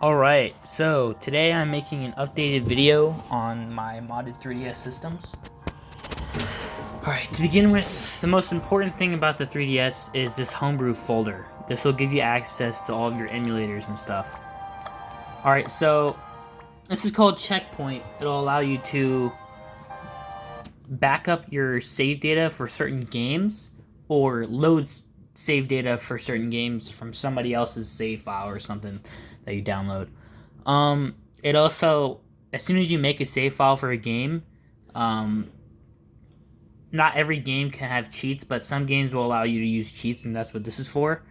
Alright, so today I'm making an updated video on my modded 3DS systems. Alright, to begin with, the most important thing about the 3DS is this homebrew folder. This will give you access to all of your emulators and stuff. Alright, so this is called Checkpoint. It'll allow you to back up your save data for certain games or load save data for certain games from somebody else's save file or something that you download. It also, as soon as you make a save file for a game, not every game can have cheats, but some games will allow you to use cheats, and that's what this is for.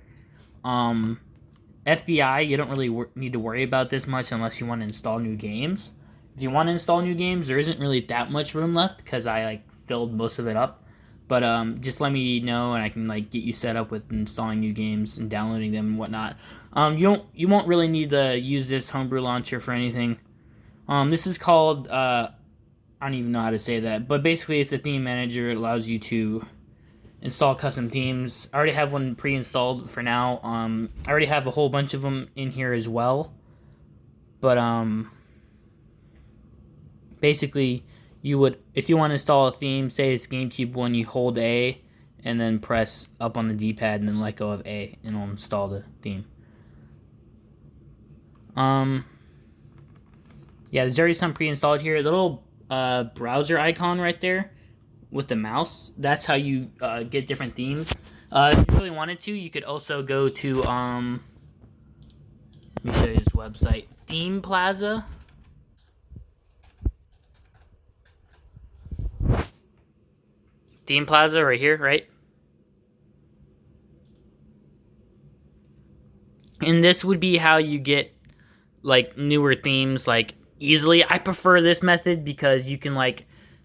FBI, you don't really need to worry about this much unless you want to install new games. If you want to install new games, there isn't really that much room left because I filled most of it up. But just let me know and I can get you set up with installing new games and downloading them and whatnot. You won't really need to use this homebrew launcher for anything. This is called I don't even know how to say that, but basically it's a theme manager. It allows you to install custom themes. I already have one pre-installed for now. I already have a whole bunch of them in here as well. But basically you would, if you want to install a theme, say it's GameCube one, you hold A and then press up on the D-pad and then let go of A and it'll install the theme. Yeah, there's already some pre-installed here. The little browser icon right there with the mouse, that's how you get different themes. If you really wanted to, you could also go to let me show you this website, Theme Plaza. Theme Plaza right here, right? And this would be how you get newer themes easily. I prefer this method because you can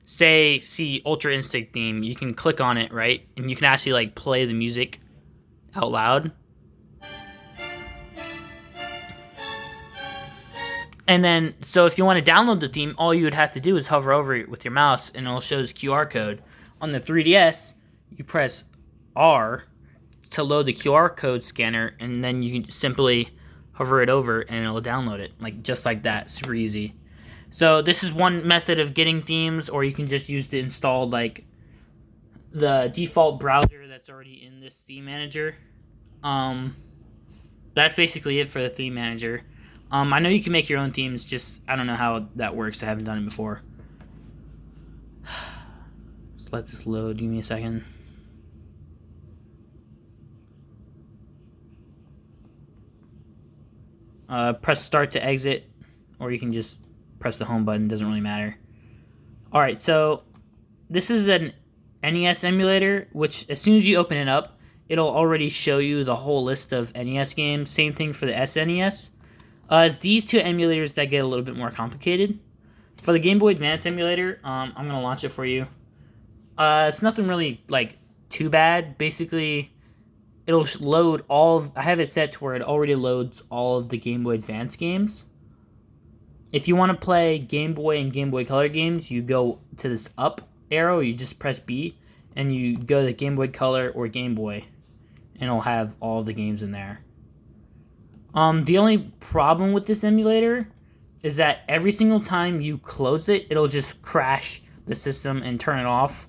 see Ultra Instinct theme, you can click on it, right? And you can actually play the music out loud. And then, so if you want to download the theme, all you would have to do is hover over it with your mouse and it'll show this QR code. On the 3DS, you press R to load the QR code scanner, and then you can simply hover it over and it'll download it, just like that, super easy. So this is one method of getting themes, or you can just use the installed the default browser that's already in this theme manager. That's basically it for the theme manager. I know you can make your own themes, just I don't know how that works. I haven't done it before. Just let this load, give me a second. Press start to exit, or you can just press the home button, doesn't really matter. Alright, so this is an NES emulator, which as soon as you open it up, it'll already show you the whole list of NES games. Same thing for the SNES. It's these two emulators that get a little bit more complicated. For the Game Boy Advance emulator, I'm going to launch it for you. It's nothing really too bad. Basically, it'll load I have it set to where it already loads all of the Game Boy Advance games. If you want to play Game Boy and Game Boy Color games, you go to this up arrow, you just press B, and you go to Game Boy Color or Game Boy, and it'll have all the games in there. The only problem with this emulator is that every single time you close it, it'll just crash the system and turn it off.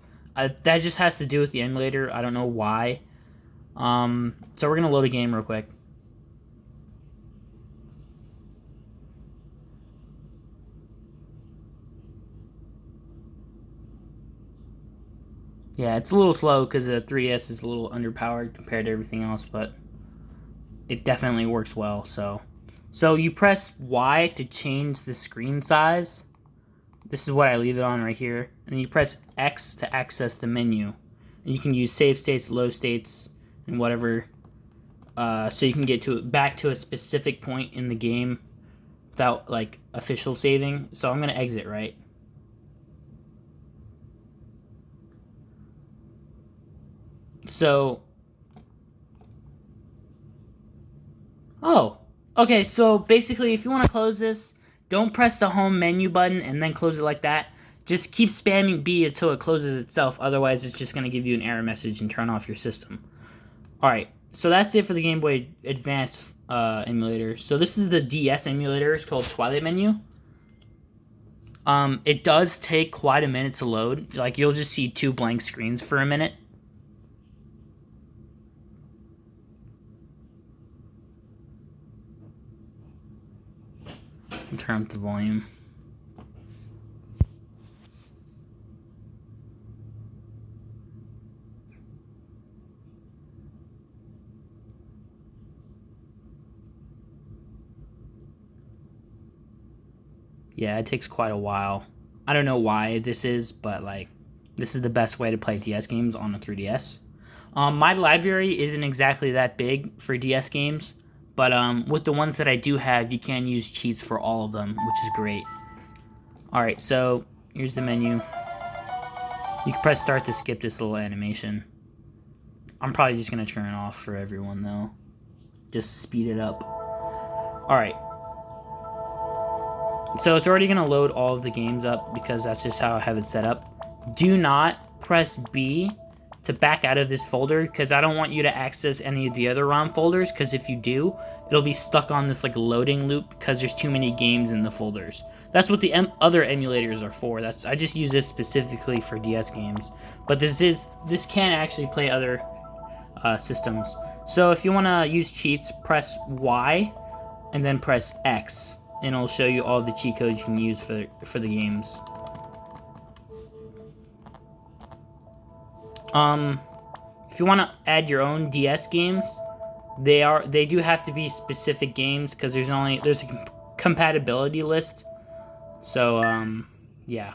That just has to do with the emulator. I don't know why. So we're going to load a game real quick. Yeah, it's a little slow because the 3DS is a little underpowered compared to everything else, but it definitely works well. So you press Y to change the screen size. This is what I leave it on right here. And you press X to access the menu. And you can use save states, low states, and whatever. So you can get back to a specific point in the game without official saving. So I'm going to exit, right? So, oh, okay, so basically if you want to close this, don't press the home menu button and then close it like that. Just keep spamming B until it closes itself, otherwise it's just going to give you an error message and turn off your system. Alright, so that's it for the Game Boy Advance emulator. So this is the DS emulator. It's called Twilight Menu. It does take quite a minute to load. Like, you'll just see 2 blank screens for a minute. Turn up the volume. Yeah, it takes quite a while. I don't know why this is, but like, this is the best way to play DS games on a 3DS. My library isn't exactly that big for DS games, but with the ones that I do have, you can use cheats for all of them, which is great. Alright, so here's the menu. You can press start to skip this little animation. I'm probably just going to turn it off for everyone, though. Just speed it up. Alright. So it's already going to load all of the games up because that's just how I have it set up. Do not press B to back out of this folder because I don't want you to access any of the other ROM folders, because if you do, it'll be stuck on this like loading loop because there's too many games in the folders. That's what the other emulators are for. I just use this specifically for DS games, but this can actually play other systems. So if you want to use cheats, press Y and then press X, and it'll show you all the cheat codes you can use for the games. If you want to add your own DS games, they do have to be specific games because there's a compatibility list. So yeah.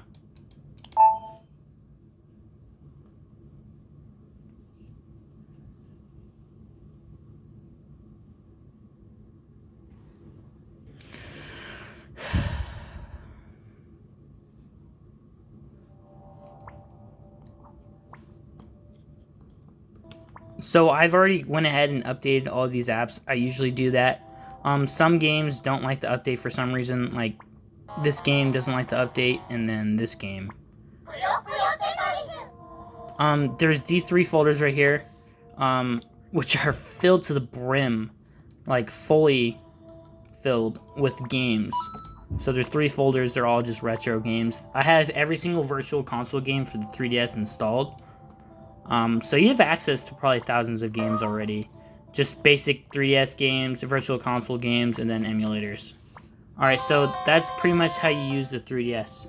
So I've already went ahead and updated all of these apps. I usually do that. Some games don't like the update for some reason. Like, this game doesn't like the update, and then this game. There's these 3 folders right here, which are filled to the brim, like fully filled with games. So there's 3 folders. They're all just retro games. I have every single Virtual Console game for the 3DS installed. So you have access to probably thousands of games already. Just basic 3DS games, Virtual Console games, and then emulators. Alright, so that's pretty much how you use the 3DS.